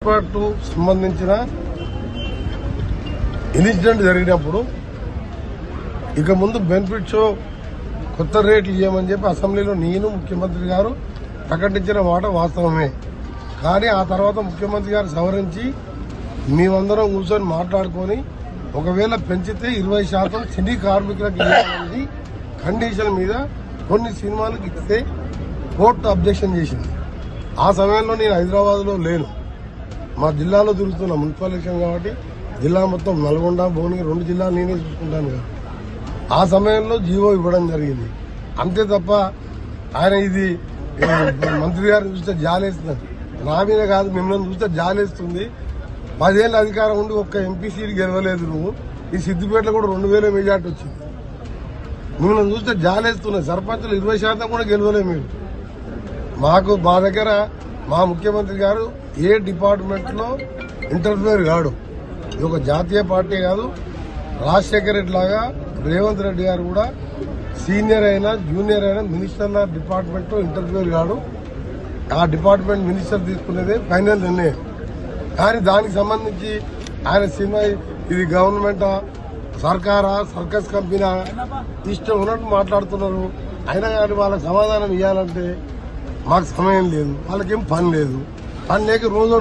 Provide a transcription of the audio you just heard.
ఏర్పాటు సంబంధించిన ఇన్సిడెంట్ జరిగినప్పుడు ఇక ముందు బెనిఫిట్ షో కొత్త రేట్లు ఇవ్వమని చెప్పి అసెంబ్లీలో నేను ముఖ్యమంత్రి గారు ప్రకటించిన మాట వాస్తవమే. కానీ ఆ తర్వాత ముఖ్యమంత్రి గారు సవరించి మేమందరం కూర్చొని మాట్లాడుకొని ఒకవేళ పెంచితే 20% సినీ కార్మికులకు ఇవ్వాలనేది కండిషన్ మీద కొన్ని సినిమాలకు ఇస్తే కోర్టు అబ్జెక్షన్ చేసింది. ఆ సమయంలో నేను హైదరాబాద్లో లేను, మా జిల్లాలో తిరుగుతున్నా. మున్సిపల్ ఎలక్షన్ కాబట్టి జిల్లా మొత్తం నల్గొండ, భువనగిరి 2 జిల్లాలు నేనే చూసుకుంటాను కదా. ఆ సమయంలో జీవో ఇవ్వడం జరిగింది. అంతే తప్ప ఆయన ఇది మంత్రి గారిని చూస్తే జాలేస్తున్నారు. నా మీద కాదు, మిమ్మల్ని చూస్తే జాలేస్తుంది. 10 ఏళ్ళ అధికారం ఉండి ఒక్క ఎంపీ సీట్ గెలవలేదు నువ్వు. ఈ సిద్దిపేటలో కూడా 2000 మెజార్టీ వచ్చింది. మిమ్మల్ని చూస్తే జాలేస్తున్నాయి. సర్పంచులు 20% కూడా గెలవలేదు మీరు. మా దగ్గర మా ముఖ్యమంత్రి గారు ఏ డిపార్ట్మెంట్ లో ఇంటర్ఫియర్ కాడు. ఇది ఒక జాతీయ పార్టీ కాదు. రాజశేఖర్ రెడ్డి లాగా రేవంత్ రెడ్డి గారు కూడా సీనియర్ అయినా జూనియర్ అయినా మినిస్టర్ల డిపార్ట్మెంట్ లో ఇంటర్ఫియర్ కాడు. ఆ డిపార్ట్మెంట్ మినిస్టర్ తీసుకునేదే ఫైనల్ నిర్ణయం. కానీ దానికి సంబంధించి ఆయన సినిమా ఇది గవర్నమెంటా, సర్కారా, సర్కస్ కంపెనీ ఇష్టం ఉన్నట్టు మాట్లాడుతున్నారు. అయినా కానీ వాళ్ళకి సమాధానం ఇవ్వాలంటే మాకు సమయం లేదు, వాళ్ళకేం పని లేదు. పని లేక రోజు